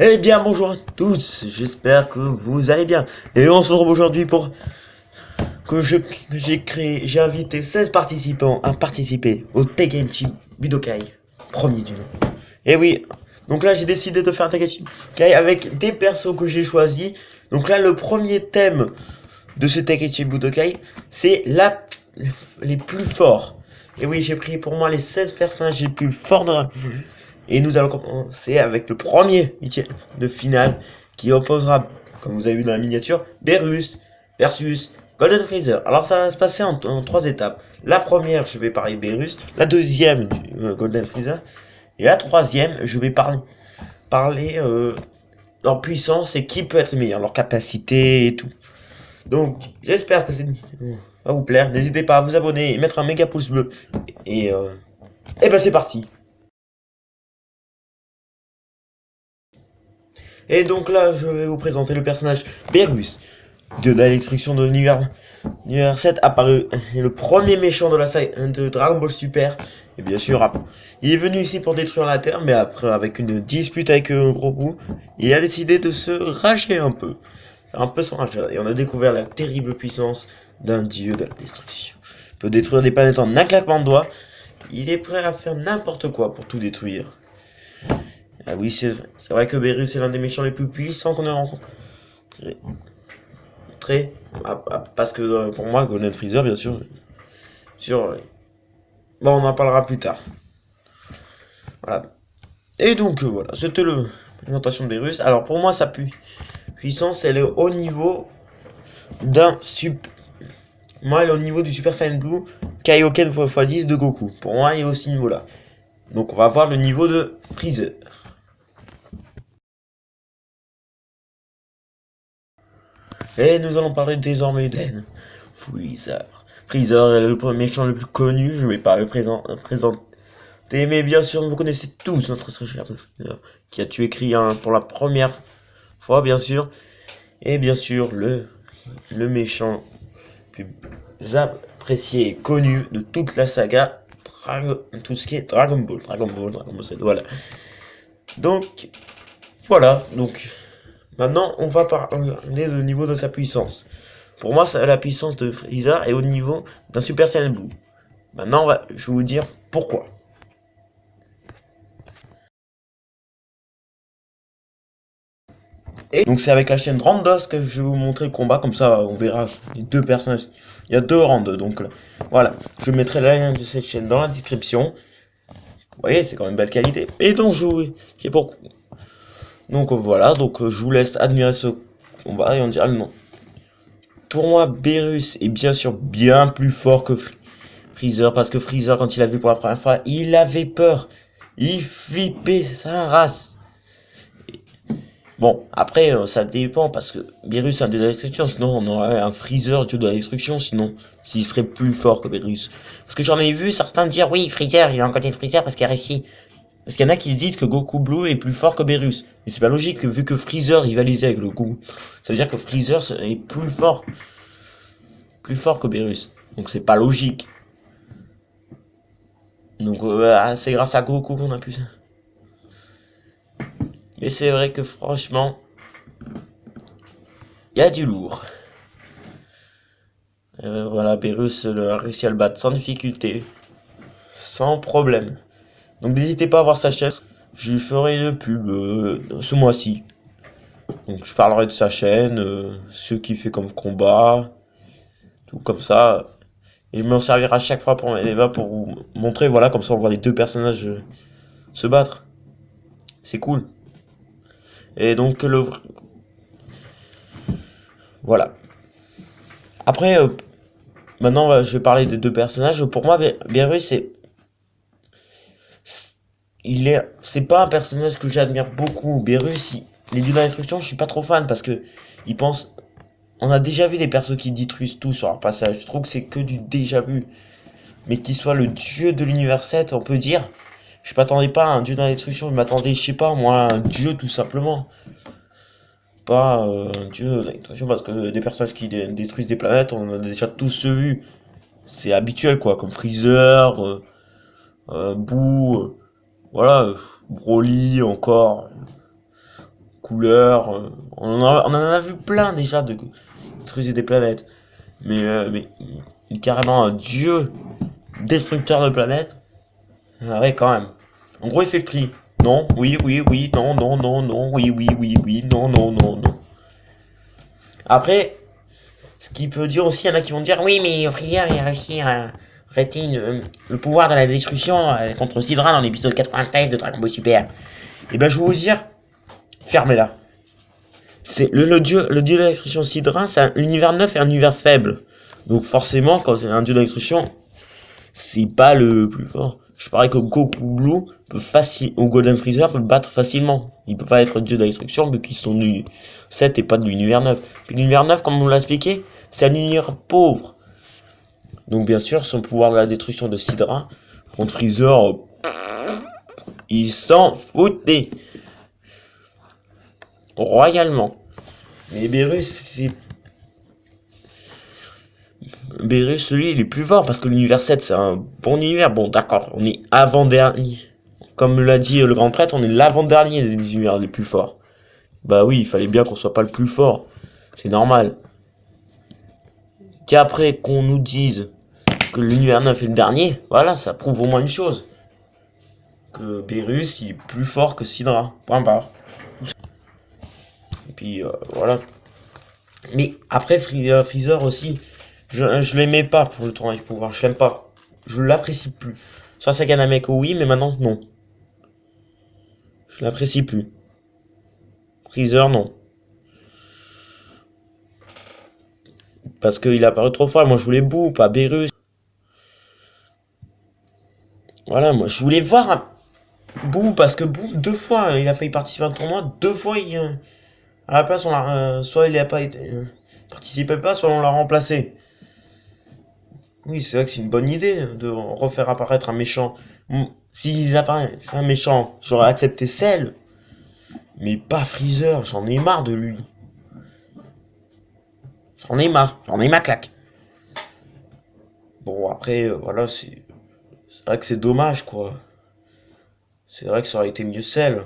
Eh bien bonjour à tous, j'espère que vous allez bien. Et on se retrouve aujourd'hui pour j'ai invité 16 participants à participer au Tenkaichi Budokai, premier du nom. Et oui, donc là j'ai décidé de faire un Tenkaichi Budokai avec des persos que j'ai choisis. Donc là le premier thème de ce Tenkaichi Budokai, c'est les plus forts. Et oui, j'ai pris pour moi les 16 personnages les plus forts de la... Et nous allons commencer avec le premier huitième de finale qui opposera, comme vous avez vu dans la miniature, Beerus versus Golden Freezer. Alors ça va se passer en trois étapes. La première, je vais parler Beerus. La deuxième, Golden Freezer. Et la troisième, je vais parler leur puissance et qui peut être le meilleur, leur capacité et tout. Donc, j'espère que cette vidéo va vous plaire. N'hésitez pas à vous abonner et mettre un méga pouce bleu. Et ben c'est parti. Et donc là, je vais vous présenter le personnage Beerus, de la destruction de l'univers 7, apparu le premier méchant de la saga de Dragon Ball Super. Et bien sûr, il est venu ici pour détruire la Terre, mais après, avec une dispute avec Grogu, il a décidé de se rager un peu son rage. Et on a découvert la terrible puissance d'un dieu de la destruction. Il peut détruire des planètes en un claquement de doigts. Il est prêt à faire n'importe quoi pour tout détruire. Ah oui, c'est vrai que Beerus est l'un des méchants les plus puissants qu'on ait rencontré. Parce que pour moi, Golden Freezer, bien sûr. Bon, on en parlera plus tard. Voilà. Et donc, voilà, c'était la présentation de Beerus. Alors, pour moi, sa puissance, elle est au niveau d'un Moi, elle est au niveau du Super Saiyan Blue Kaioken x10 de Goku. Pour moi, il est aussi niveau-là. Donc, on va voir le niveau de Freezer. Et nous allons parler désormais d'En Freezer. Freezer est le méchant le plus connu, je ne vais pas le présenter, mais bien sûr, vous connaissez tous notre Freezer qui a tué Krillin pour la première fois, bien sûr. Et bien sûr, le méchant plus apprécié et connu de toute la saga, tout ce qui est Dragon Ball Z, voilà. Donc, voilà, donc... Maintenant, on va parler du niveau de sa puissance. Pour moi, la puissance de Freezer est au niveau d'un Super Saiyan Blue. Maintenant, je vais vous dire pourquoi. Et donc, c'est avec la chaîne Randos que je vais vous montrer le combat. Comme ça, on verra les deux personnages. Il y a deux randos. Donc, voilà. Je mettrai le lien de cette chaîne dans la description. Vous voyez, c'est quand même belle qualité. Et donc, donc, voilà. Donc, je vous laisse admirer ce combat et on dira le nom. Pour moi, Beerus est bien sûr bien plus fort que Freezer, parce que Freezer, quand il l'a vu pour la première fois, il avait peur. Il flippait sa race. Bon, après, ça dépend, parce que Beerus est un dieu de la destruction, sinon on aurait un Freezer dieu de la destruction, sinon, s'il serait plus fort que Beerus. Parce que j'en ai vu certains dire, oui, Freezer, il a encore de Freezer parce qu'il a réussi. Parce qu'il y en a qui se disent que Goku Blue est plus fort que Beerus. Mais c'est pas logique, vu que Freezer rivalisait avec le Goku. Ça veut dire que Freezer est plus fort que Beerus. Donc c'est pas logique. Donc c'est grâce à Goku qu'on a pu ça. Mais c'est vrai que franchement, il y a du lourd. Voilà, Beerus a réussi à le battre sans difficulté, sans problème. Donc n'hésitez pas à voir sa chaîne. Je lui ferai une pub ce mois-ci. Donc je parlerai de sa chaîne, ce qu'il fait comme combat, tout comme ça. Et je m'en servirai à chaque fois pour mes débats pour vous montrer, voilà, comme ça on voit les deux personnages se battre. C'est cool. Et donc voilà. Après, maintenant je vais parler des deux personnages. Pour moi, Beerus c'est pas un personnage que j'admire beaucoup. Beerus, les dieux d'instruction, je suis pas trop fan parce que il pense. On a déjà vu des persos qui détruisent tout sur leur passage. Je trouve que c'est que du déjà vu. Mais qu'il soit le dieu de l'univers 7, on peut dire. Je m'attendais pas à un dieu de la destruction, je m'attendais, je sais pas, moi, à un dieu tout simplement. Pas un dieu de la destruction, parce que des personnages qui détruisent des planètes, on en a déjà tous vu. C'est habituel quoi, comme Freezer, Boo, voilà, Broly encore. couleurs. On en a vu plein déjà de détruire des planètes. Mais carrément un dieu destructeur de planètes. Ah ouais, quand même. En gros, il fait le tri. Non, oui, oui, oui, non, non, non, non, oui, oui, oui, oui, non, non, non, non. Après, ce qui peut dire aussi, il y en a qui vont dire, oui, mais Freezer, il a réussi à arrêter le pouvoir de la destruction contre Sidra dans l'épisode 93 de Dragon Ball Super. Et ben, je vais vous dire, fermez-la. C'est le dieu de la destruction Sidra, c'est un univers neuf et un univers faible. Donc forcément, quand c'est un dieu de la destruction, c'est pas le plus fort. Je parie que Goku Blue peut ou Golden Freezer peut le battre facilement. Il peut pas être dieu de la destruction vu qu'ils sont du 7 et pas de l'univers 9. Puis l'univers 9, comme on l'a expliqué, c'est un univers pauvre. Donc bien sûr, son pouvoir de la destruction de Sidra contre Freezer, il s'en foutait. Royalement. Mais Beerus, lui, il est plus fort parce que l'univers 7, c'est un bon univers. Bon, d'accord, on est avant-dernier. Comme l'a dit le grand prêtre, on est l'avant-dernier des univers les plus forts. Bah oui, il fallait bien qu'on soit pas le plus fort. C'est normal. Qu'après qu'on nous dise que l'univers 9 est le dernier, voilà, ça prouve au moins une chose. Que Beerus, il est plus fort que Sidra. Point barre. Et puis, voilà. Mais après, Freezer aussi, je l'aimais pas pour le tournoi du pouvoir. Je l'aime pas. Je l'apprécie plus. Ça, c'est Namek, oui, mais maintenant, non. Je l'apprécie plus. Freezer, non. Parce qu'il a apparu trop fort. Moi, je voulais Boo, pas Beerus. Voilà, moi, je voulais voir Boo, parce que Boo, 2 fois, il a failli participer à un tournoi. 2 fois, à la place, on l'a, soit il a pas été, participait pas, soit on l'a remplacé. Oui, c'est vrai que c'est une bonne idée de refaire apparaître un méchant. S'il apparaît, c'est un méchant, j'aurais accepté Cell. Mais pas Freezer, j'en ai marre de lui. J'en ai ma claque. Bon, après, voilà, c'est vrai que c'est dommage, quoi. C'est vrai que ça aurait été mieux Cell.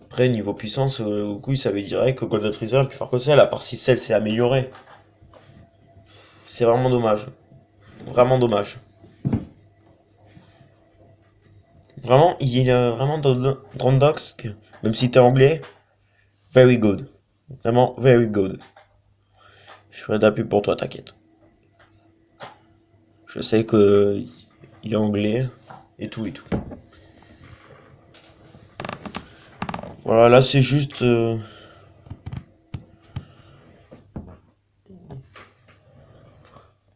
Après, niveau puissance, Goku, il savait direct que Golden Freezer est plus fort que Cell, à part si Cell s'est amélioré. C'est vraiment dommage. Vraiment dommage. Vraiment, il y a vraiment Drondox, même si t'es anglais, very good. Vraiment, very good. Je fais d'appui pour toi, t'inquiète. Je sais que il est anglais, et tout et tout. Voilà, là c'est juste... On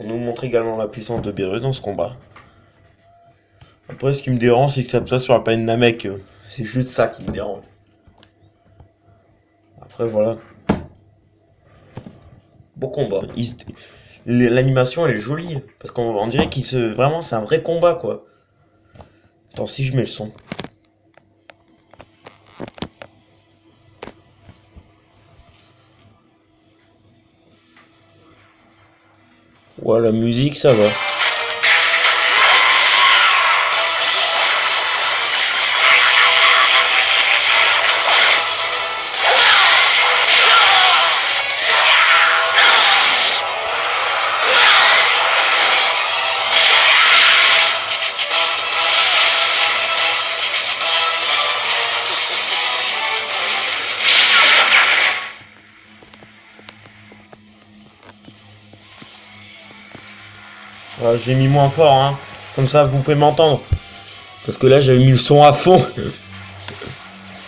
nous montre également la puissance de Beerus dans ce combat. Après, ce qui me dérange, c'est que ça passe sur la planète Namek. C'est juste ça qui me dérange. Après, voilà. Beau combat. L'animation, elle est jolie. Parce qu'on dirait qu'il se... Vraiment, c'est un vrai combat, quoi. Attends, si je mets le son. Ouais, la musique, ça va. Voilà, j'ai mis moins fort, hein. Comme ça, vous pouvez m'entendre. Parce que là, j'avais mis le son à fond.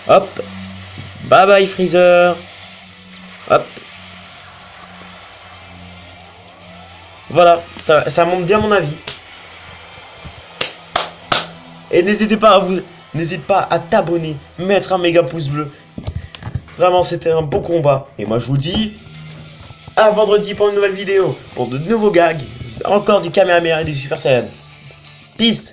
Hop. Bye bye, Freezer. Hop. Voilà, ça montre bien mon avis. Et n'hésite pas à t'abonner, mettre un méga pouce bleu. Vraiment, c'était un beau combat. Et moi, je vous dis à vendredi pour une nouvelle vidéo, pour de nouveaux gags, encore du Kamehameha et du Super Saiyan. Peace.